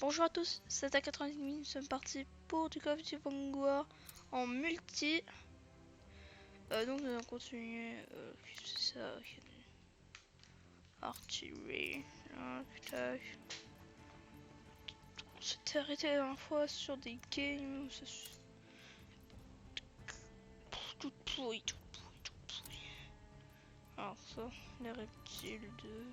Bonjour à tous, c'est à 90 000, nous sommes partis pour du Call of Duty Vanguard en multi. Donc nous allons continuer, qu'est-ce que c'est ça? Artillerie, tac. On s'était arrêté la dernière fois sur des games où ça tout pourri, tout pourri, tout pourri. Alors ça, les reptiles de...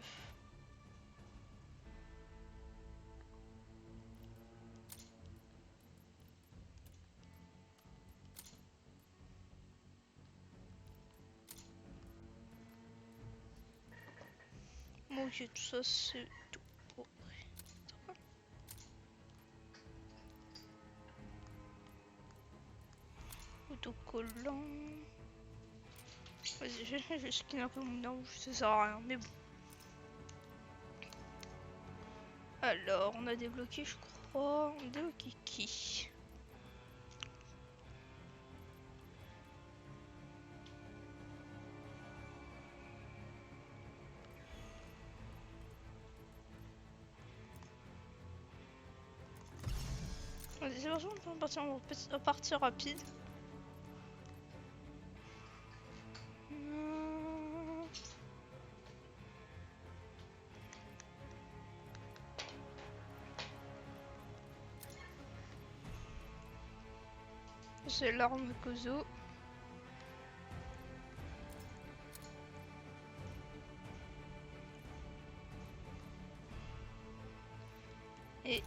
Bon, ok, tout ça c'est tout pourri. Autocollant. Vas-y, je skin un peu mon arme, ça sert à rien, mais bon. Alors, on a débloqué, je crois. On a débloqué qui? Vas-y, c'est parti, on peut partir en partie rapide. C'est l'arme Kozo. Et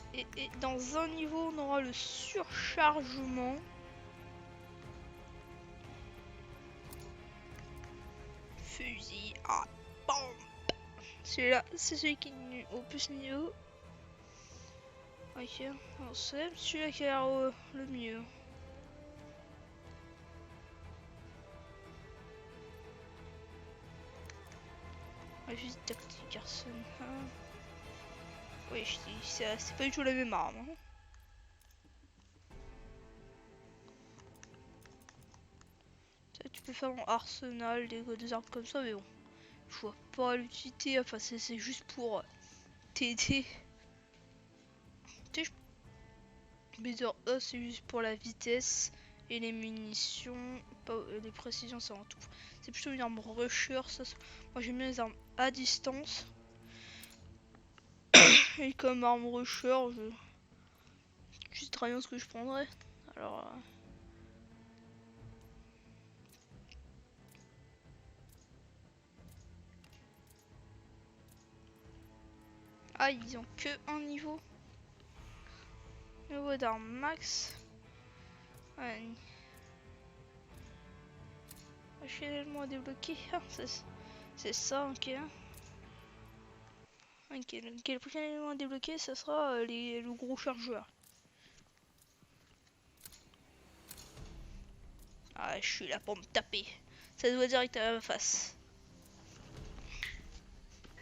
dans un niveau, on aura le surchargement. Fusil à pompe. Celui-là, c'est celui qui est au plus niveau. Ok, on sait. Celui-là qui a l'air le mieux. Juste tactique Arson. Oui, je dis, c'est pas du tout la même arme. Hein. Tu peux faire en arsenal des armes comme ça, mais bon, je vois pas l'utilité. Enfin, c'est juste pour t'aider. Tu sais, Better E, c'est juste pour la vitesse et les munitions, pas les précisions, c'est en tout. C'est plutôt une arme rusher. Ça, moi, j'aime bien les armes à distance. Et comme arme rusher, je sais très bien ce que je prendrais. Alors. Ah, ils ont que un niveau. Niveau d'arme max. Ouais. Finalement à débloquer. Ah, c'est ça, ok. Ok, donc le prochain élément à débloquer, ça sera le gros chargeur. Ah, je suis là pour me taper. Ça doit direct à ma face.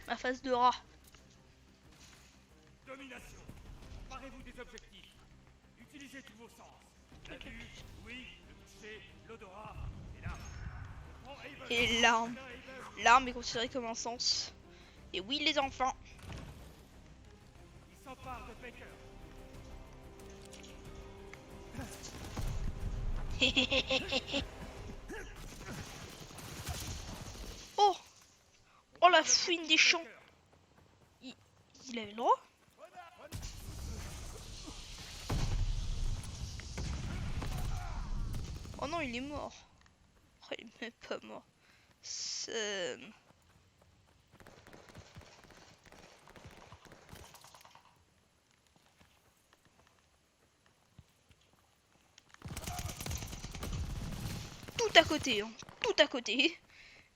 Ma face de rat. Domination. Parez-vous des objectifs. Utilisez tous vos sens. La vue, oui, le toucher, l'odorat et l'arme. Et l'arme. L'arme est considérée comme un sens. Et oui, les enfants. Il s'empare de Baker. Oh. Oh, la fouine des champs. Il avait le droit. Oh non, il est mort. Oh, il est même pas mort. Tout à côté, hein. Tout à côté.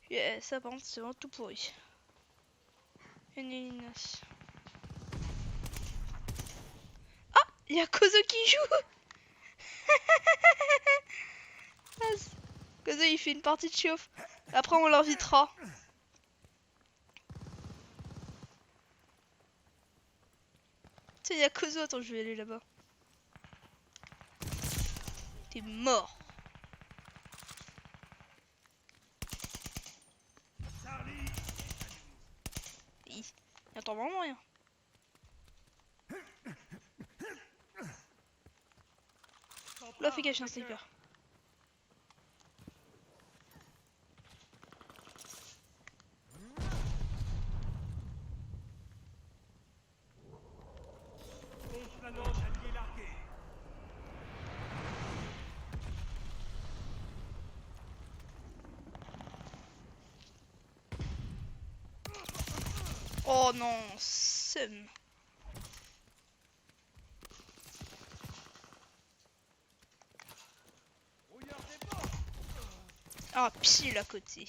Yeah, ça par contre, c'est vraiment tout pourri. Une élimination. Ah, il y a Kozo qui joue. Kozo, il fait une partie de chauffe. Après, on l'invitera. Tiens, il y a Kozo. Attends, je vais aller là-bas. T'es mort. Il attend vraiment rien. fais gaffe, un sniper. Bombe planante alliée larguée. Oh non, seum. Ah, pile à côté.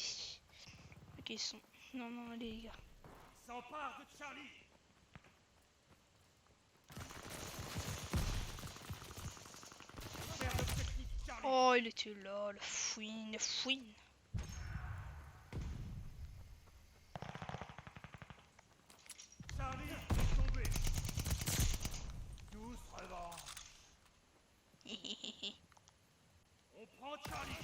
Ok, ils sont... Non, non, allez, les gars. S'empare de Charlie. Perd l'objectif Charlie. Oh, il était là, la fouine, la fouine. Charlie est tombé. Tous revanche. On prend Charlie.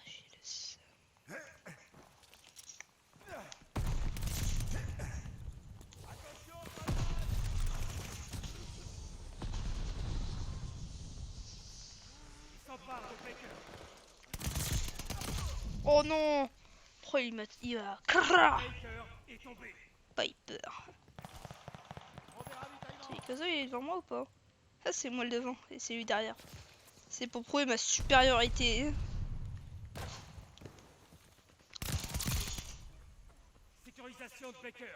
J'ai le seum. Attention, il s'empare de Baker. Oh non. Oh, il m'a... Il va... Crrrr. Baker est tombé. Piper. C'est Kazo, il est devant moi ou pas? Ça, c'est moi le devant et c'est lui derrière. C'est pour prouver ma supériorité. Sécurisation de Baker.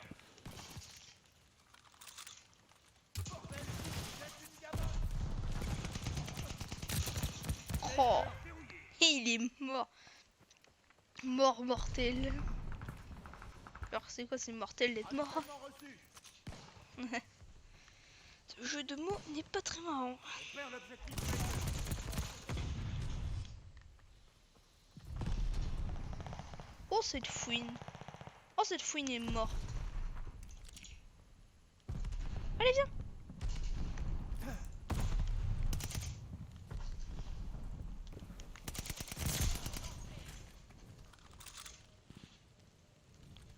Oh, il est mort. Mort mortel. Alors c'est quoi, c'est mortel d'être mort? Ce jeu de mots n'est pas très marrant. On perd l'objectif Baker. Oh, cette fouine. Oh, cette fouine est morte. Allez, viens.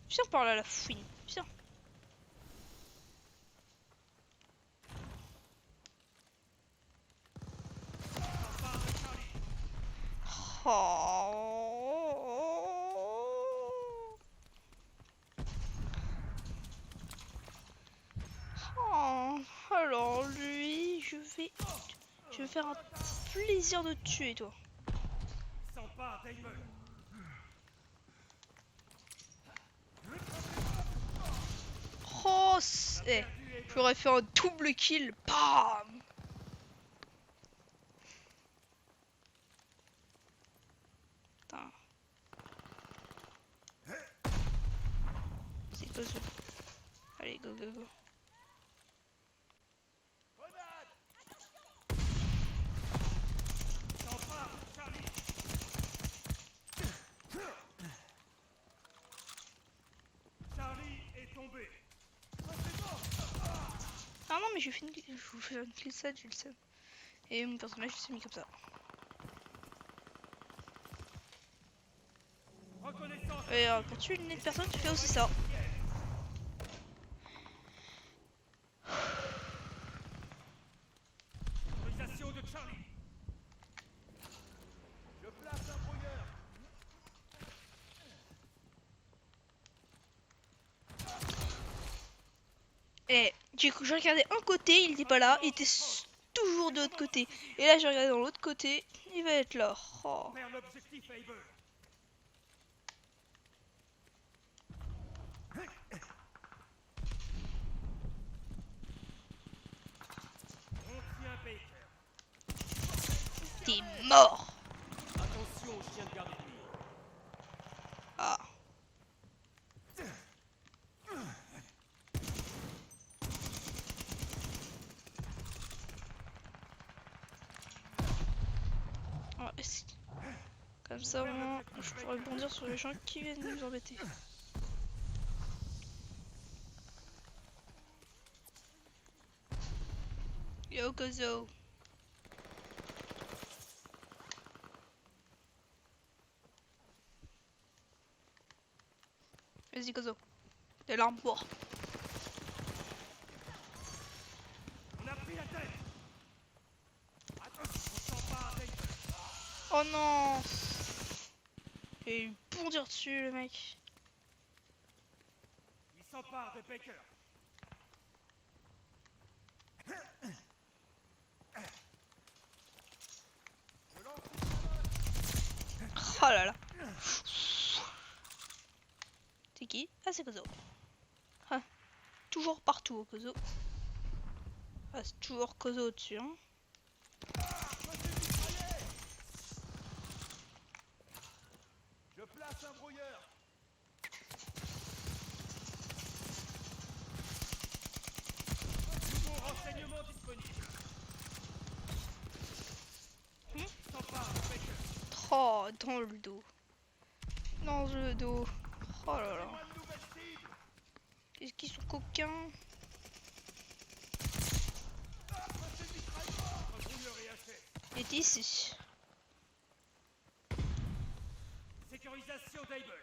Viens par là, la fouine. Viens. S'empare de Charlie. Oh. Oh. Alors lui, je vais faire un plaisir de te tuer, toi. Il s'empare d'Aimel. Oh, j'aurais fait un double kill. Bam. Putain. C'est quoi ça? Allez, go, go, go. S'empare de Charlie. Charlie est tombé. Ah non, mais j'ai fait une... Je vous fais une glissade, je le sais. Et mon personnage s'est mis comme ça. Reconnaissance. Et quand tu es une autre personne, tu fais aussi ça. Sécurisation de Charlie. Je place un brouilleur. Et j'ai regardé un côté, il était pas là, il était toujours de l'autre côté. Et là, j'ai regardé dans l'autre côté, il va être là. Oh. On perd l'objectif Aimel. On tient Baker. T'es mort. Attention aux chiens de garde ennemis. Ah. Ah, comme ça, au moins, je pourrais bondir sur les gens qui viennent nous embêter. Yo, Kozo. Vas-y, Kozo. T'es l'arme pour. la tête. Attention, on s'empare avec. Oh non. Et il bondir dessus le mec. Il s'empare de Baker. Je lance une grenade. Oh là là. C'est qui? Ah c'est Kozo. Ah, toujours partout Kozo. Ah c'est toujours Kozo au-dessus hein. Je place un brouilleur. Nouveau renseignement disponible. Il s'empare de Baker. Oh dans le dos. Dans le dos. Oh là là. Fais-moi de nouvelles cibles. Qu'est-ce qu'ils sont coquins. Un brouilleur est haché. Il est ici. Sécurisation d'Able.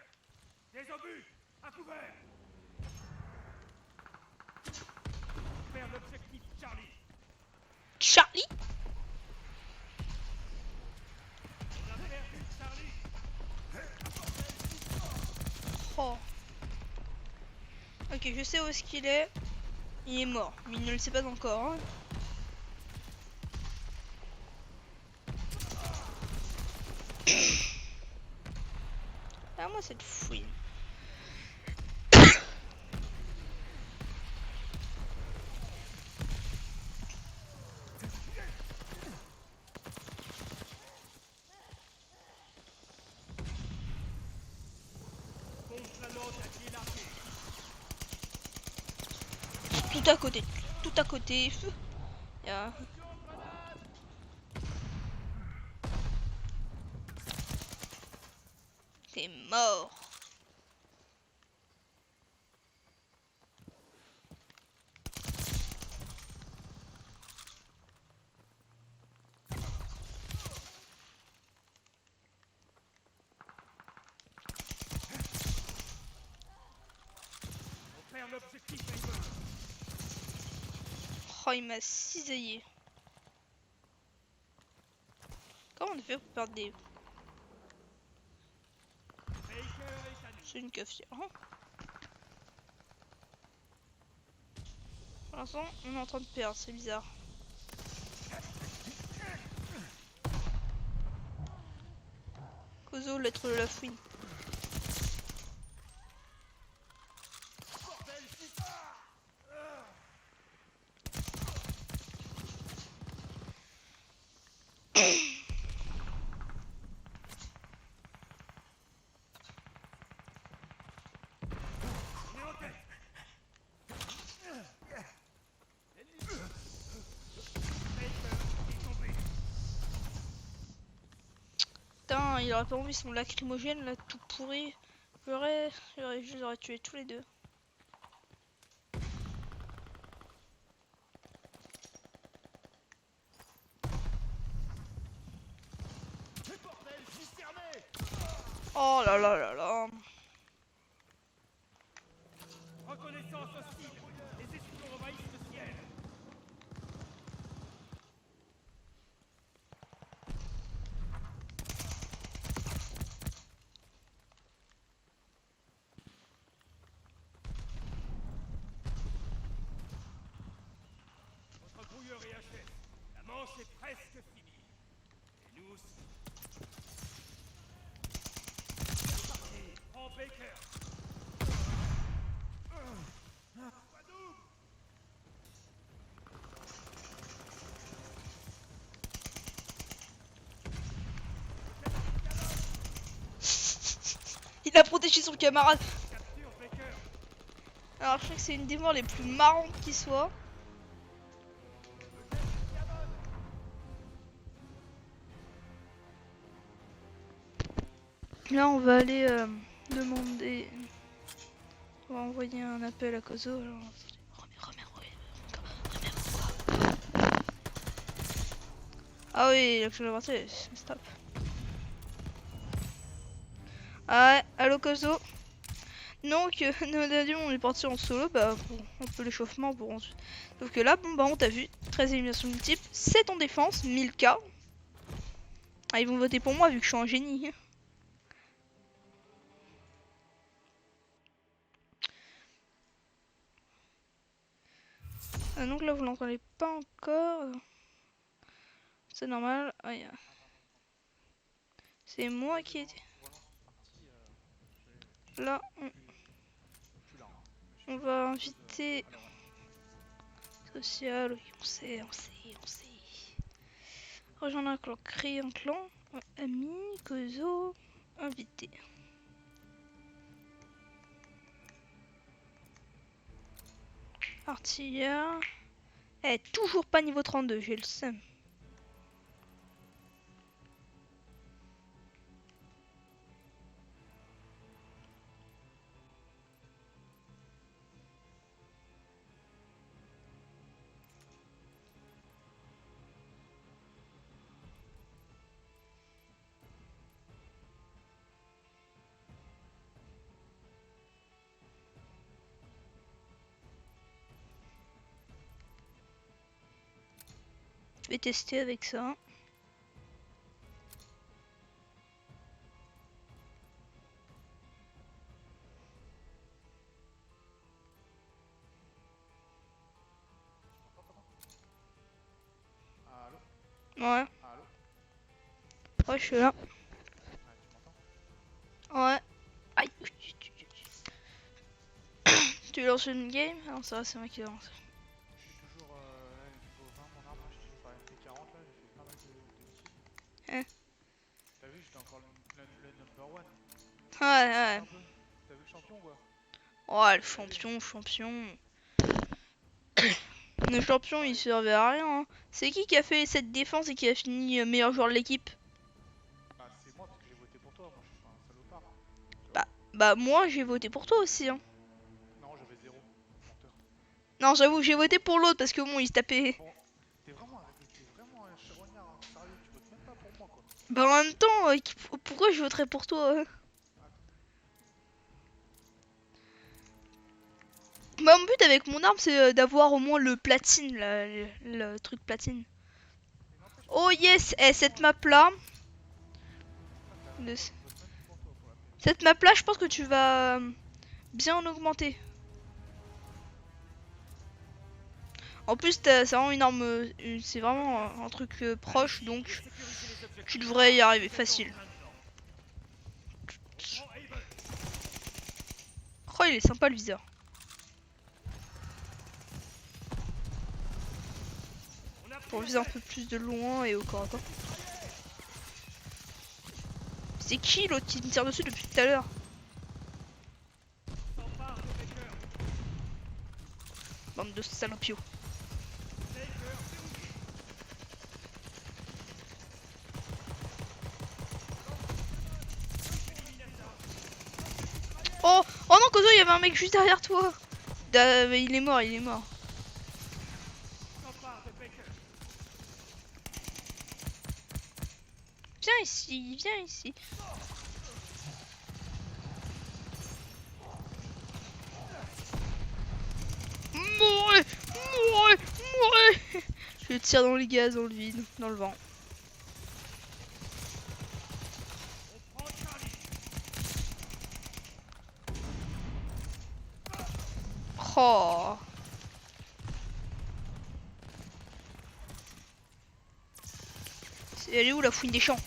Des obus. À couvert. Vers l'objectif Charlie. Charlie. On a perdu Charlie. Oh. Ok, je sais où est-ce qu'il est. Il est mort, mais il ne le sait pas encore. Hein. Ah moi cette fouille. Contre-la-montre à pied largué. Tout à côté. Tout à côté. Il y a... T'es mort. On perd l'objectif Able. Oh, il m'a cisaillé. Comment on fait pour perdre des... Baker est à nous. C'est une cafetière. Hein. Pour l'instant, on est en train de perdre, c'est bizarre. Kozo, l'être de la fouine. On est en tête. Baker est tombé. Putain, il aurait pas envie son lacrymogène là, tout pourri. Je les aurais tués tous les deux. Bordel, cisterné. Oh là là là là. Reconnaissance hostile. Les espions envahissent le ciel. Votre brouilleur est haché. La manche est presque finie. Et nous aussi. C'est parti. Prends Baker. Pas double. Il a protégé son camarade. Capture Baker. Alors je crois que c'est une des morts les plus marrantes qui soit. Là on va aller demander... On va envoyer un appel à Kozo. Alors... Ah oui, l'action avancée, stop. Ah ouais, allô Kozo. Donc, on est parti en solo, bah, pour un peu l'échauffement pour ensuite. Sauf que là, bon, bah, on t'a vu, 13 éliminations multiples, 7 en défense, 1000k. Ah, ils vont voter pour moi vu que je suis un génie. Ah, donc là, vous l'entendez pas encore. C'est normal. Ah, c'est moi qui ai... Là, on va inviter... Social, oui, on sait. Rejoindre un clan, créer un clan. Ouais, ami, Kozo, invité. Artilleur. Eh, toujours pas niveau 32, j'ai le seum. Je vais tester avec ça. Ouais. Ouais, je suis là. Ouais. Aïe. Tu lances une game? Non, ça va, c'est moi qui lance. Je suis toujours là, niveau 20, mon arme, je suis toujours sur la MP40, là, j'ai fait pas mal de kills. Hein? T'as vu, j'étais encore le number one. Ouais. T'as vu le champion, quoi? Ouais, le champion. Le champion, il servait à rien. Hein. C'est qui a fait cette défense et qui a fini meilleur joueur de l'équipe? Bah, c'est moi, parce que j'ai voté pour toi, moi, je suis pas un salopard. Bah, moi, j'ai voté pour toi aussi. Hein. Non, j'avais 0, menteur. Non, j'avoue, j'ai voté pour l'autre parce que bon, il se tapait. Bon, t'es vraiment un charognard, hein. Sérieux, tu votes même pas pour moi, quoi. Bah, en même temps, pourquoi je voterais pour toi? Bah, mon but avec mon arme, c'est d'avoir au moins le platine, là, le truc platine. Oh yes, cette map là. Cette map là, je pense que tu vas bien en augmenter. En plus, c'est vraiment une arme, c'est vraiment un truc proche, donc tu devrais y arriver facile. Oh, il est sympa le viseur. Pour viser un peu plus de loin et au corps à corps. C'est qui l'autre qui me tire dessus depuis tout à l'heure? Bande de salopios. Oh non, Kozo, il y avait un mec juste derrière toi. Il est mort. Viens ici. Mourez. Je le tire dans les gaz, dans le vide, dans le vent. Oh. Elle est où la fouine des champs?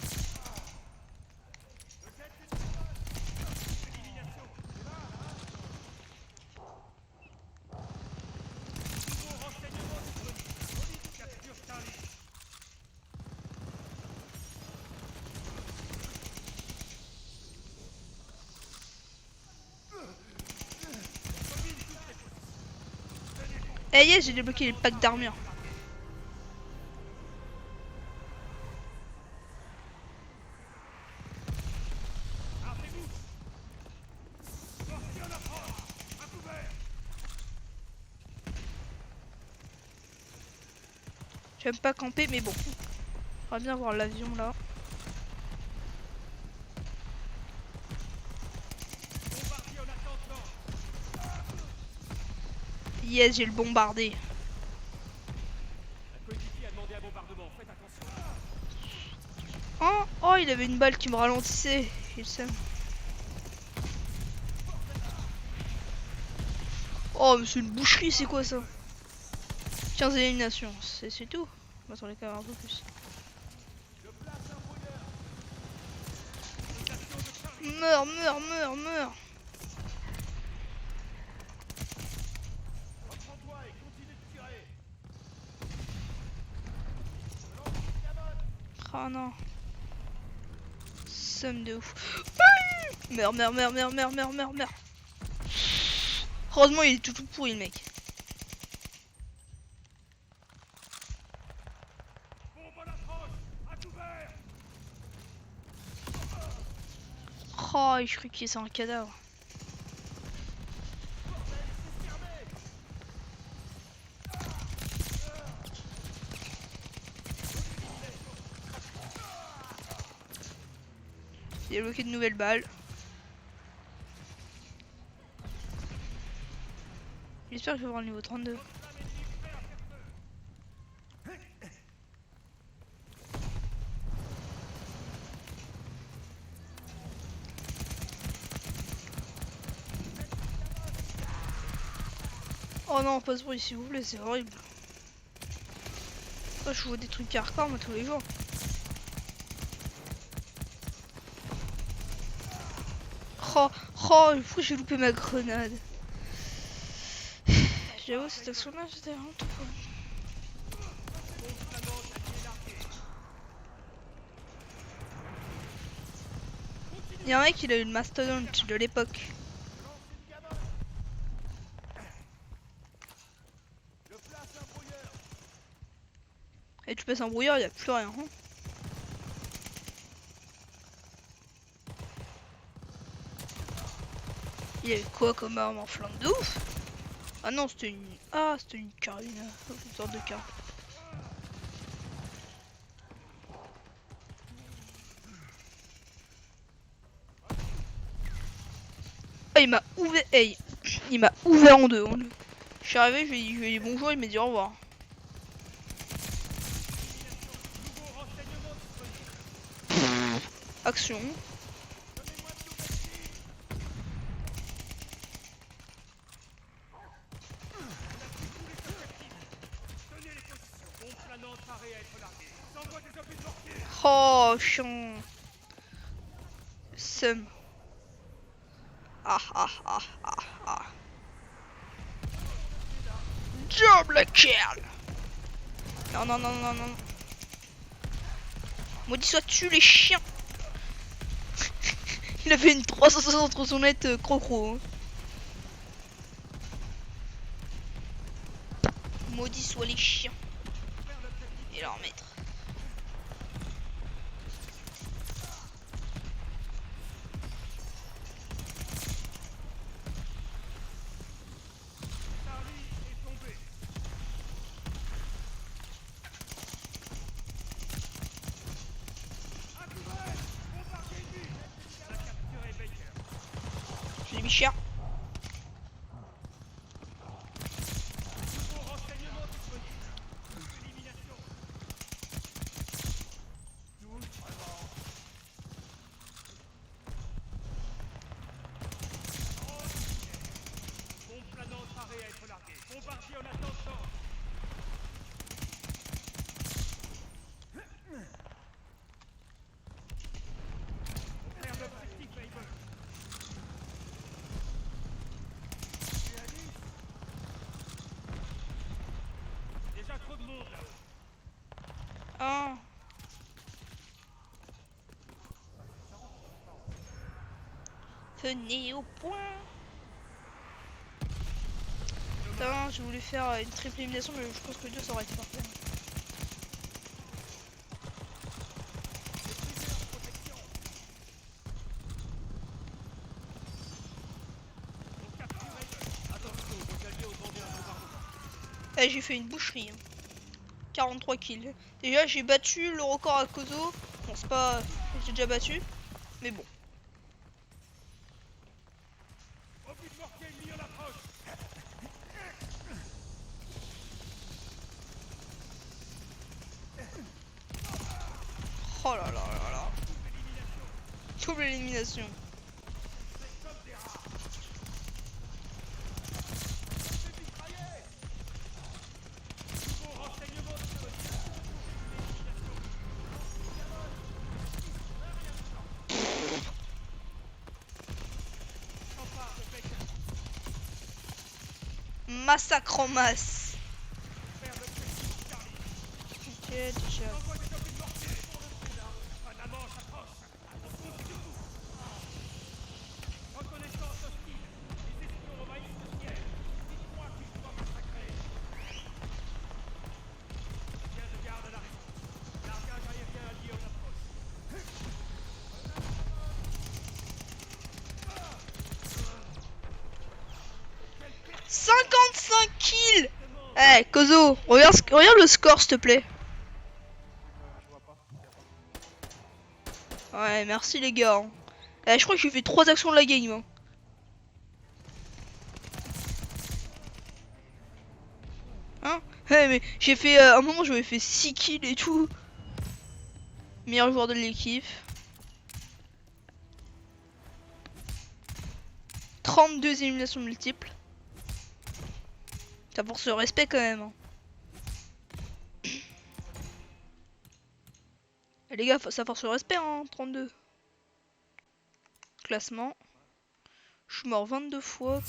Eh yes, j'ai débloqué les packs d'armure. J'aime pas camper, mais bon. On va bien voir l'avion là. Yes, j'ai le bombardé. Un coéquipier a demandé un bombardement, faites attention. Oh, oh, il avait une balle qui me ralentissait. Il sait. Oh, mais c'est une boucherie, c'est quoi ça? 15 éliminations, c'est tout. On va s'en les quand même un peu plus. Meurs, meurs, meurs, meurs. Reprends-toi et continue de tirer. Oh non. Somme de ouf. Meurs, meurs, meurs, meurs, meurs, meurs, meurs, meurs. Heureusement, il est tout pourri le mec. Bombe à l'approche, à couvert. Oh, je crois qu'il c'est un cadavre. Il a bloqué de nouvelles balles. J'espère que je vais avoir le niveau 32. Oh non, pas ce bruit s'il vous plaît, c'est horrible. Oh, je vois des trucs hardcore moi tous les jours. Oh, oh, pourquoi j'ai loupé ma grenade? J'avoue, cette action-là, j'étais vraiment tout fou. Il y a un mec, il a eu le mastodonte de l'époque. Et tu passes un brouillard, il n'y a plus rien. Hein. Il y avait quoi comme arme en flingue de ouf? Ah non, c'était une... Ah, c'était une carabine. Une sorte de car. Ah, il m'a ouvert... Hey, il m'a ouvert en deux. Hein. Je suis arrivé, je lui ai dit bonjour, il m'a dit au revoir. Action. Oh, chiant. Seum. Ah ah ah ah ah. Double kill. Non, non, non, non, non. Maudit sois-tu les chiens. Il a fait une 360 tronçonnette crocro. Hein. Maudit soient les chiens. Et leur maître. J'ai mis cher. Ah. Venez au point. Putain, j'ai voulu faire une triple élimination, mais je pense que 2 ça aurait été parfait. Eh, j'ai fait une boucherie. Hein. 43 kills. Déjà, j'ai battu le record à Kozo. Bon, c'est pas... J'ai déjà battu. Mais bon. Oh là là là là. Double élimination. Massacre en masse. Ok, déjà. Reconnaissance hostile. Les espions envahissent le ciel. Dites-moi qui je dois massacrer. Chien de garde à la raison. Largage aérien allié en approche. 55 kills. Eh, Kozo, regarde le score, s'il te plaît. Je vois pas. Y a pas. Ouais, merci les gars. Eh, je crois que j'ai fait 3 actions de la game. Hein. Hein? Eh, mais j'ai fait un moment, j'avais fait 6 kills et tout. Meilleur joueur de l'équipe. 32 éliminations multiples. Ça force le respect quand même. Hein. Eh, les gars, ça force le respect, hein, 32. Classement. Je suis mort 22 fois.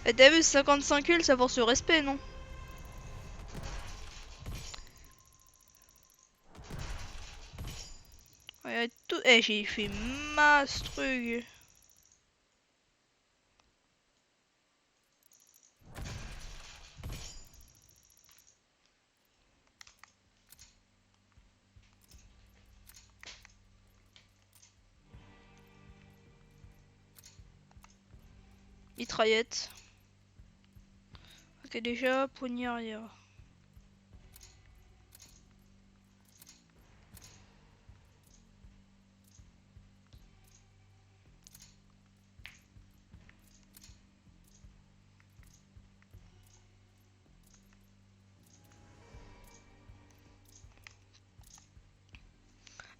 Eh, t'as vu, 55 kills, ça force le respect, non? Ouais, tout... Eh, j'ai fait masse truc. Mitraillette. Ok, déjà, poignée arrière.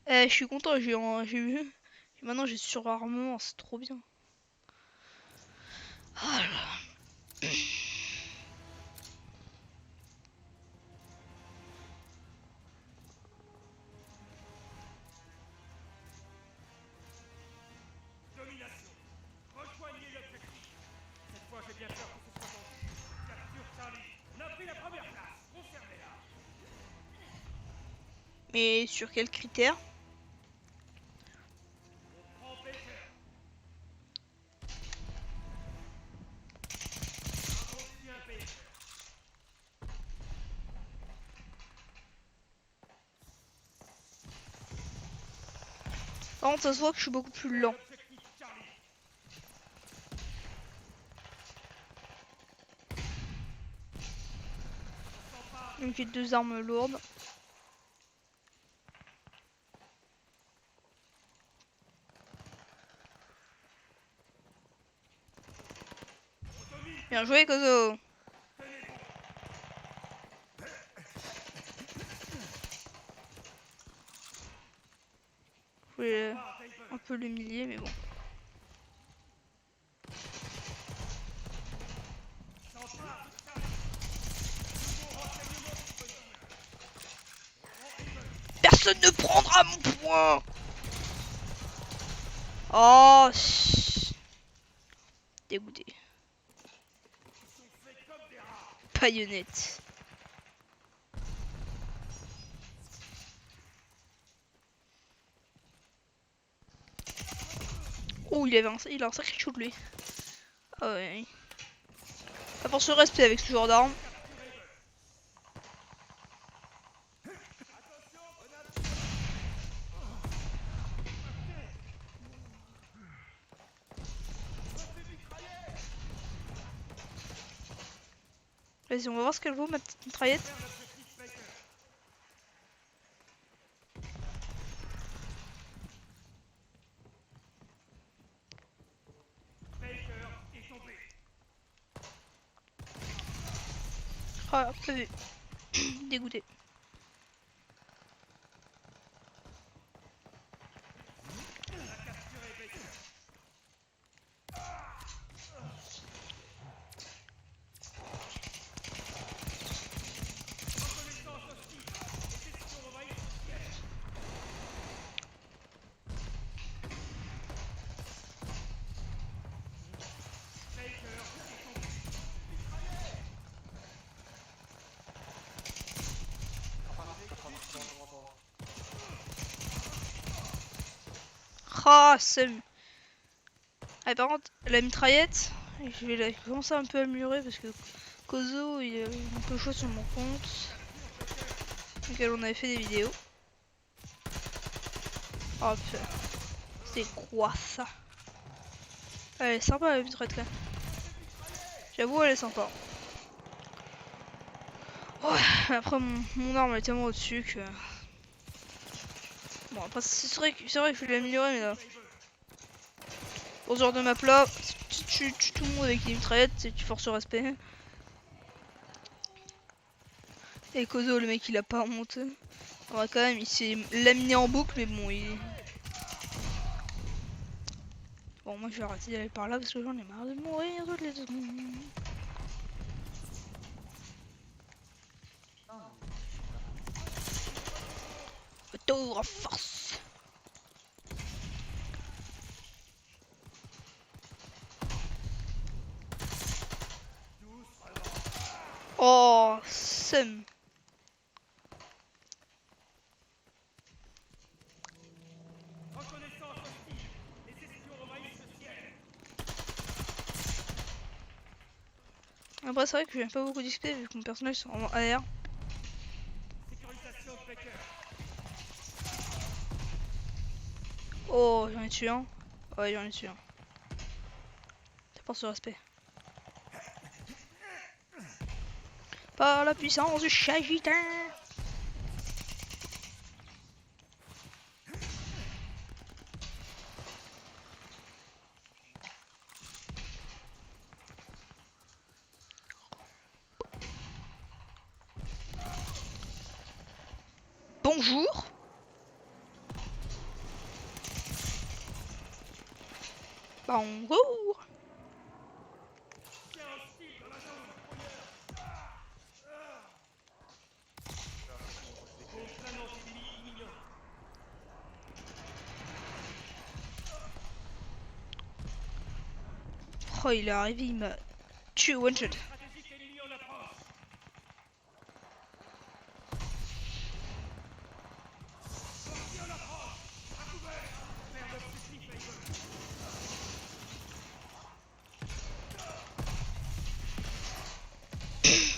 Eh, je suis content, j'ai eu. Maintenant, j'ai surarmement, c'est trop bien. Ah là. Domination. Rejoignez l'objectif. Cette fois, j'ai bien peur que ce soit vendu. Capture Charlie. On a pris la première place. Conservez-la. Mais sur quels critères? On prend Baker. Un ancien Baker. Par contre, ça se voit que je suis beaucoup plus lent. L'objectif Charlie. Donc j'ai 2 armes lourdes. Bien joué, Kozo. Je voulais un peu l'humilier, mais bon. Personne ne prendra mon point. Oh, dégoûté. Paillonnette. Oh, il a un sacré shoot lui. Ah ouais. Ça force le respect avec ce genre d'arme. Vas-y, on va voir ce qu'elle vaut, ma petite mitraillette. Ah, pas vu. Dégoûté. Ah, seum. Ah, par contre, la mitraillette, je vais commencer un peu à améliorer parce que Kozo il est un peu chaud sur mon compte, auquel on avait fait des vidéos. Oh putain, c'est quoi ça? Elle est sympa la mitraillette là. J'avoue, elle est sympa. Ouais, après mon arme elle est tellement au-dessus que. Bon, après c'est vrai que je vais l'améliorer, mais là. Pour ce genre de map là, si tu tues tout le monde avec une mitraillette, tu forces le respect. Et Kozo, le mec il a pas monté. On va quand même, il s'est laminé en boucle, mais bon, il. Bon, moi je vais arrêter d'aller par là parce que j'en ai marre de mourir toutes les 2 secondes. Retour en force. Oh, seum. Reconnaissance hostile. Les espions envahissent le ciel. Après, c'est vrai que je viens pas beaucoup discuter vu que mon personnage est en AR. Sécurisation de Baker. Oh, j'en ai tué un. Ouais, j'en ai tué un. Ça porte ce respect. Par la puissance du Chagitin. Bonjour. Bonjour. Tiens hostile dans la zone. Gros planant ennemi imminent. Oh, il est arrivé, il m'a tué one shot. Stratégique ennemi en approche. Sortie en approche. À couvert. Faire l'objectif, Baker.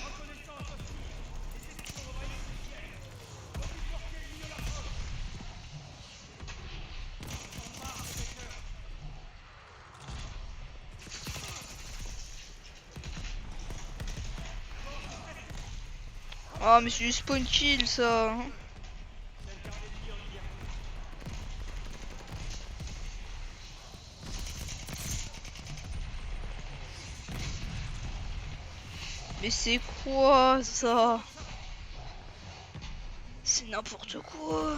Reconnaissance hostile. Les espions envahissent le ciel. Mobile portier ennemi en approche. En marche, Baker. Oh, mais c'est du spawn kill ça. Sauvegarde ennemi en liberté. Mais c'est quoi ça? C'est n'importe quoi.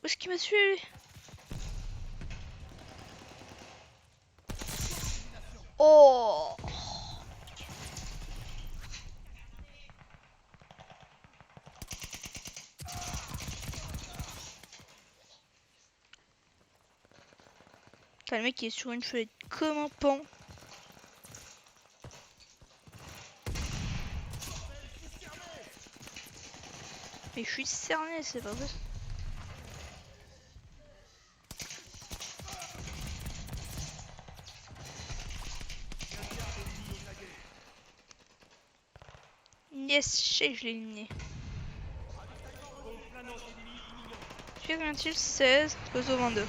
Où est-ce qu'il m'a tué? Oh! T'as le mec qui est sur une feuille comme un pan. Mais je suis cerné, c'est pas possible. Yes, je sais que je l'ai éliminé. Gros planant ennemi imminent. Tu fais combien de 16, Kozo 22.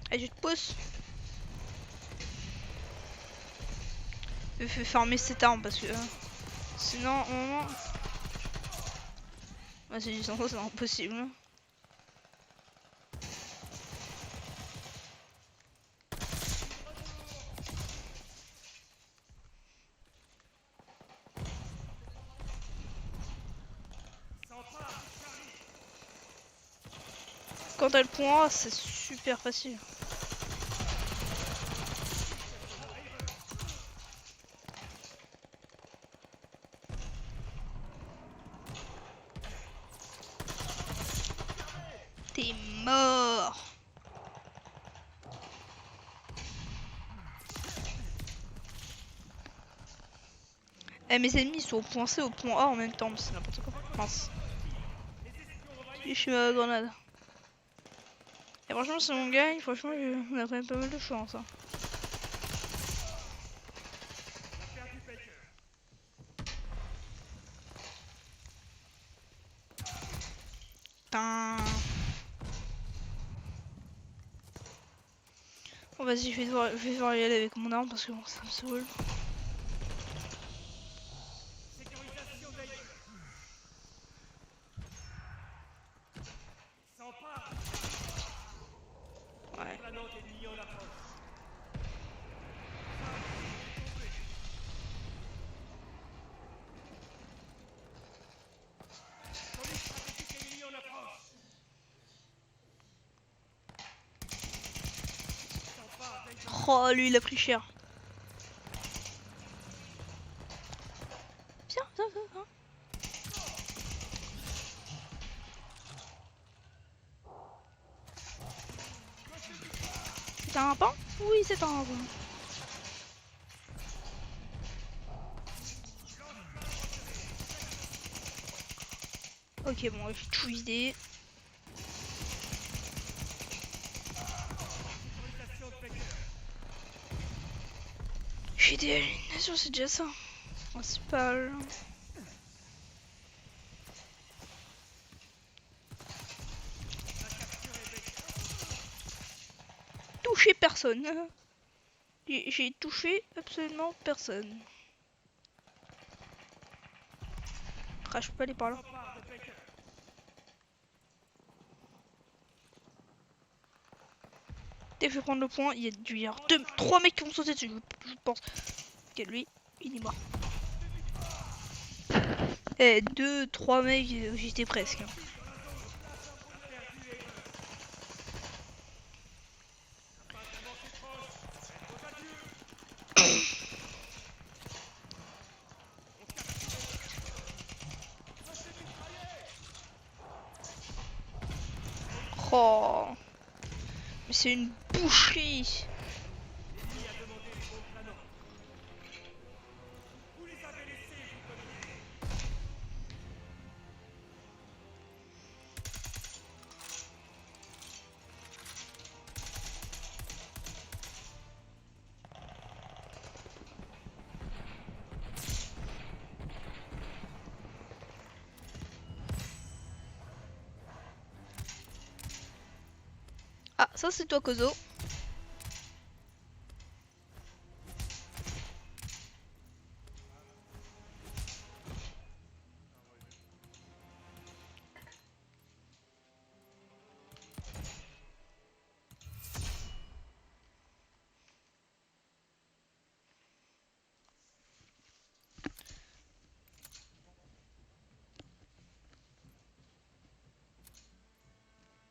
Allez, je te pousse. Il faut farmer cette arme parce que sinon, au moment. Ouais, c'est du sang, c'est impossible. Quand t'as le point A, c'est super facile. T'es mort. Eh, mes ennemis sont au point C, au point A en même temps, mais c'est n'importe quoi. Mince. Je suis ma grenade. Et franchement, si on gagne, franchement, on a quand même pas mal de chance. Hein. Putain. Bon, vas-y, je vais devoir y aller avec mon arme parce que bon, ça me saoule. Ouais. Oh, lui, il a pris cher. Viens, viens, viens, viens. C'est un pain? Oui, c'est un pain. Ok, bon, j'ai tout vidé. J'ai des éliminations, c'est déjà ça. Principal. Touché personne. J'ai touché absolument personne. Ah, je peux pas aller par là. Dès que je vais prendre le point, il y a dû y avoir 3 mecs qui vont sauter dessus, je pense. Ok, lui, il est mort. Eh, 2, 3 mecs, j'étais presque. Oh, mais c'est une boucherie. Ah, ça c'est toi, Kozo.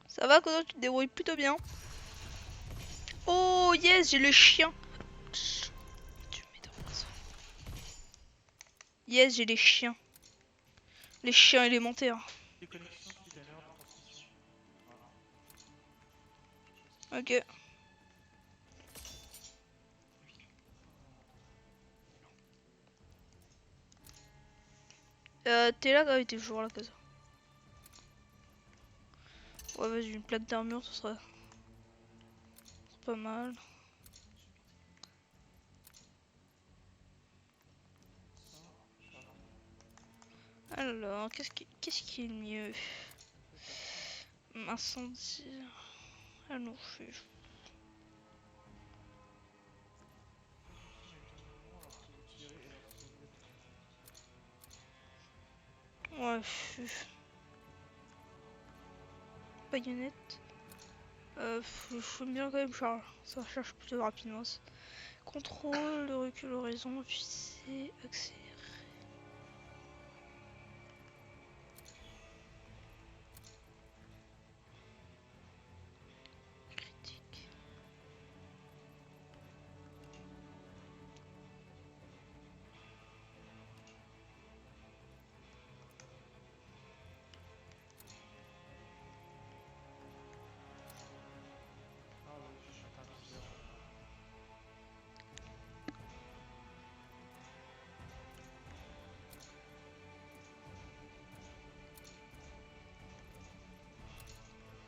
Ça va, Kozo, tu te débrouilles plutôt bien. Oh yes, j'ai le chien. Yes, j'ai les chiens. Les chiens élémentaires. Des connexions qui donnent l'heure de transmission. Voilà. Ok. T'es là? Ah oui, t'es toujours là, Kozo. Ouais, vas-y, une plaque d'armure, ce sera pas mal. Alors, qu'est-ce qui est le mieux? Incendie. Ah non, ouais, baïonnette. J'aime bien quand même charge. Ça charge plutôt rapidement. Contrôle, le recul horizon, puis c'est accéléré. Critique. Ah oui, je suis à 0.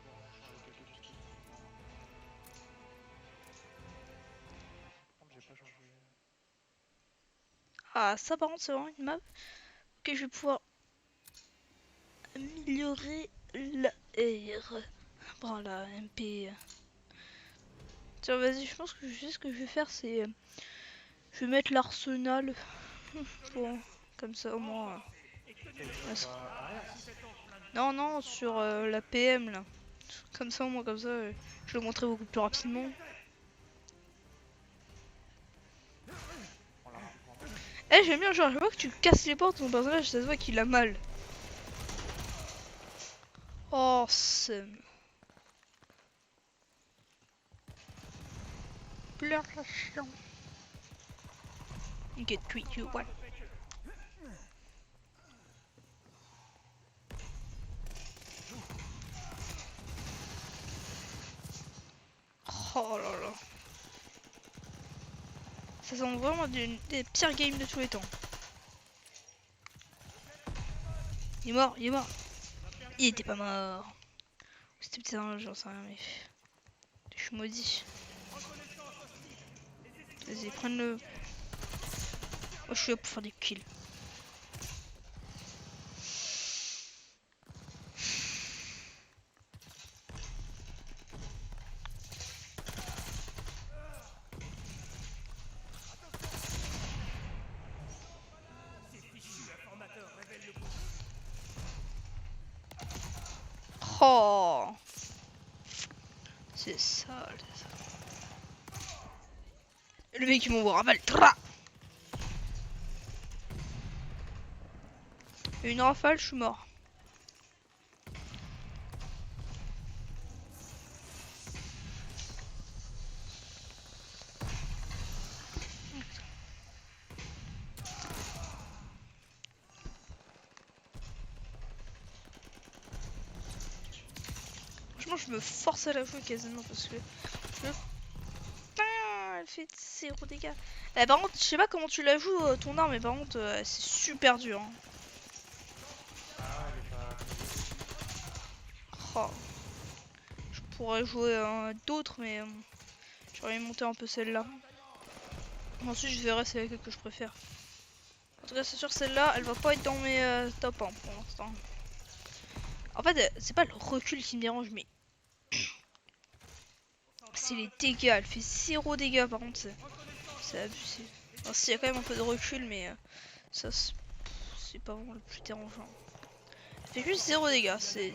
Bon, changer quelques dispositifs. Par contre, j'ai pas changé. Ah, ça par contre, c'est vraiment une map que je vais pouvoir améliorer la R. Bon, la MP. Tiens, vas-y, je pense que ce que je vais faire, c'est. Je vais mettre l'arsenal. Bon, comme ça au moins. Non, non, sur la PM là. Comme ça, au moins, comme ça, je le montrer beaucoup plus rapidement. Eh, j'aime bien, genre, je vois que tu casses les portes de ton personnage, ça se voit qu'il a mal. Awesome. Pleure la chiant. Get 3, 2, 1. Oh là là. Ça sent vraiment des pires games de tous les temps. Il est mort, il est mort. Il était pas mort. C'était peut-être un, j'en sais rien, mais. Je suis maudit. Vas-y, prenne-le. Oh, je suis là pour faire des kills. Oh, c'est sale. Le mec il m'envoie rafale. Une rafale, je suis mort. Franchement, je me force à la jouer quasiment parce que. Putain, elle fait 0 dégâts. Eh, par contre, je sais pas comment tu la joues ton arme, mais par contre, c'est super dur. Hein. Ah, elle est pas. Oh. Je pourrais jouer d'autres, mais j'aurais monté un peu celle-là. Ensuite, je verrai c'est laquelle que je préfère. En tout cas, c'est sûr, celle-là, elle va pas être dans mes top 1 pour l'instant. En fait, c'est pas le recul qui me dérange, mais c'est les dégâts. Elle fait 0 dégâts, par contre, c'est abusé. Alors, s'il y a quand même un peu de recul, mais ça, c'est pas vraiment le plus dérangeant. Elle fait juste 0 dégâts, c'est.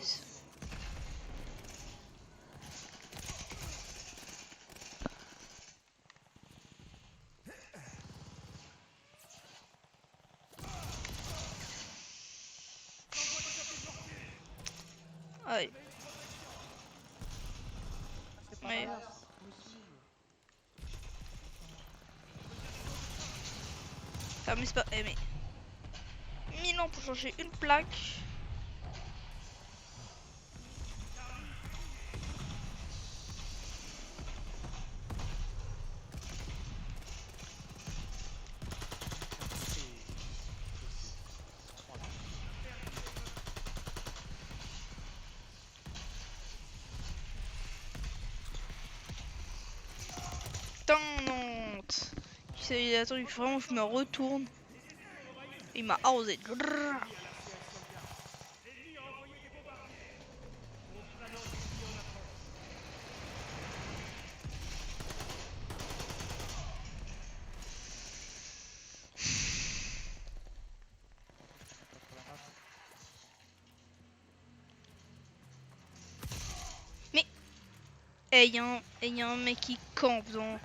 Aïe. Mais. Ah, mais c'est pas. Eh, mais. 1000 ans pour changer une plaque. il a attendu que vraiment je me retourne. Il m'a arrosé. L'ennemi a envoyé des bombardiers. Mon plan anti en approche. Pas trop la map. Et il y a un mec qui campe dans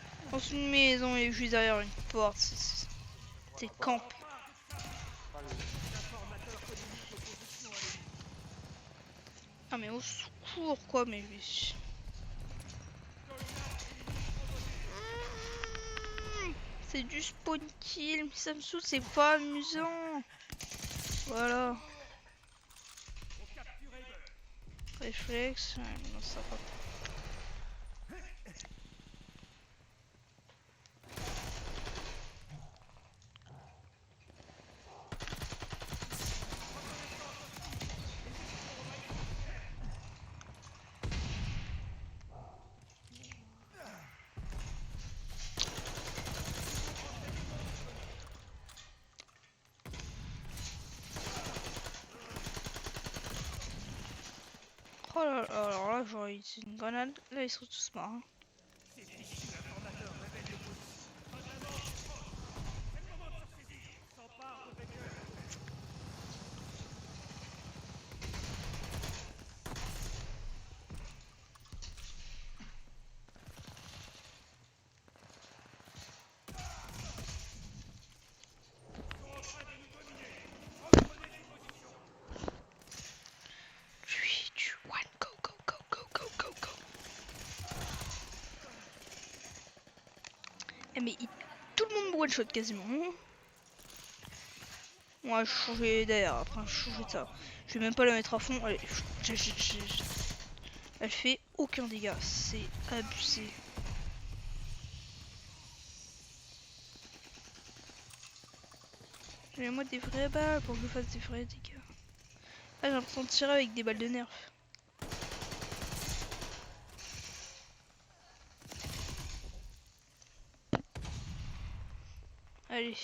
une maison et juste derrière une porte. C'est camp. Pas le... L'informateur communique nos positions à l'ennemi. Ah mais au secours quoi, mais c'est du spawn kill, mais ça me saoule, c'est pas amusant. Voilà. On capture Able. Réflexe, ouais, non ça va pas. Oh là là, alors là j'aurais utilisé une grenade, là ils sont tous morts. Hein. C'est fichu, l'informateur révèle les positions. Pas d'avance, c'est proche. C'est le moment de se saisir. On s'empare de Baker. Ils sont en train de nous dominer. Reprenez ces positions. 3, 2, 1, go, go, go, go, go, go, go. Eh mais tout le monde me one-shot quasiment. Moi je changeais d'air, après je changeais de ça. Je vais même pas la mettre à fond, allez, elle fait aucun dégât, c'est abusé. J'ai moi des vraies balles pour que je fasse des vrais dégâts. Là j'ai l'impression de tirer avec des balles de nerf. Allez.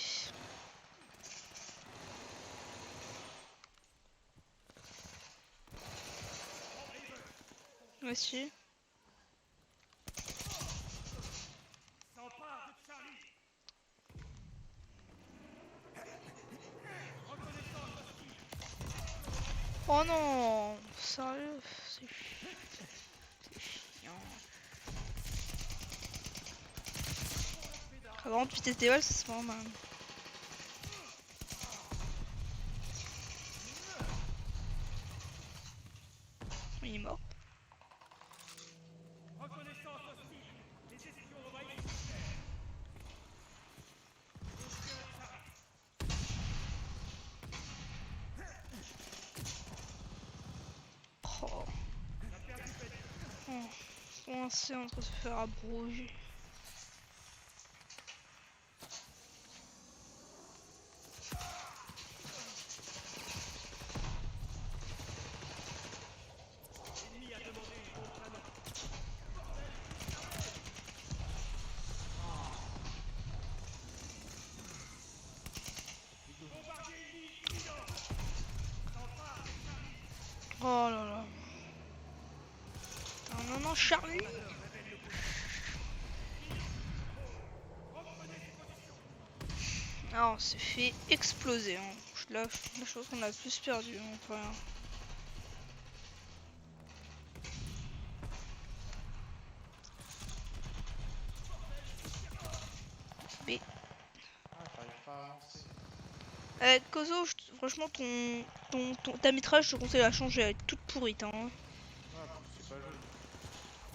Monsieur. S'empare de Charlie. Reconnaissance hostile. Oh non, sérieux, c'est chiant. Avant vitesse des balles, c'est pas mal. Il est mort. Reconnaissance hostile. Les espions envahissent le système. On tient Charlie. Oh. On a perdu Baker. Oh. Coincé en train de se faire abroger. L'ennemi a demandé une bombe planante. Bombardier ennemi imminent. S'empare de Charlie. Oh là là. Ah non, non, Charlie. Révèle le position. Reprenez ces positions. Ah, on s'est fait exploser. Hein. La chose qu'on a plus perdu. Hein, pour rien. Mais Ah, j'arrive pas à avancer. Kozo, franchement, ta mitraille, je te conseille de la changer. Elle est toute pourrite. Hein. Ouais, parce que c'est pas jeu.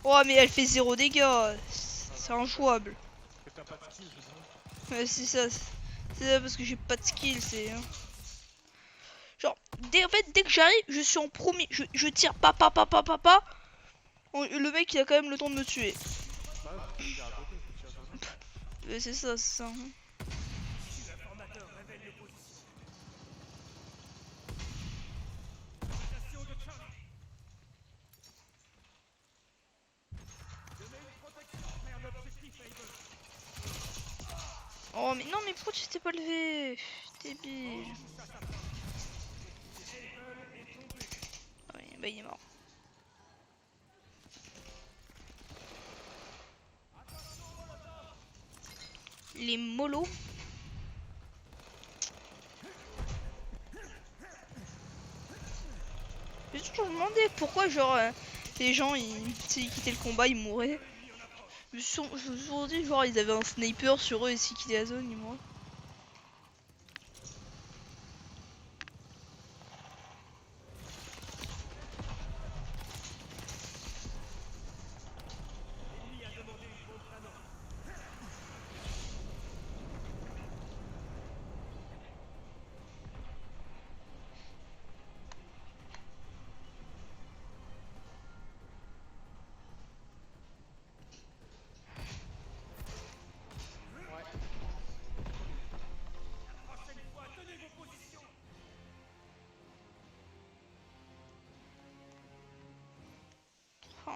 Oh, mais elle fait 0 dégâts. C'est injouable. Parce que t'as pas de skill, c'est ça. Ouais, c'est ça. C'est ça parce que j'ai pas de skill. C'est. Hein. Genre, en fait, dès que j'arrive, je suis en premier. Je tire papa. Le mec, il a quand même le temps de me tuer. Bah, faut tirer à côté, faut tirer à côté. C'est ça, c'est ça. Hein. L'informateur révèle les positions. Arrestation de Charlie. Je mets une protection vers l'objectif Able. Oh mais non mais pourquoi tu t'es pas levé? Débile. Ah oui, bah il est mort. Les molos. J'ai toujours demandé pourquoi genre les gens s'ils quittaient le combat ils mouraient. Je me suis toujours dit genre ils avaient un sniper sur eux et s'ils quittaient la zone ils mouraient. L'ennemi a demandé une bombe planante. Ouais. La prochaine fois, tenez vos positions. Oh.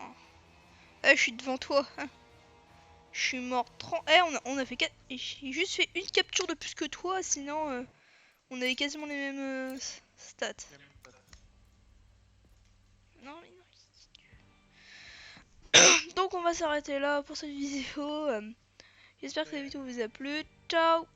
Eh je suis devant toi. Hein. Je suis mort 30. Eh on a fait 4. J'ai juste fait une capture de plus que toi sinon on avait quasiment les mêmes stats. Même stat. Non mais non. Donc on va s'arrêter là pour cette vidéo. J'espère que cette vidéo vous a plu. Ciao.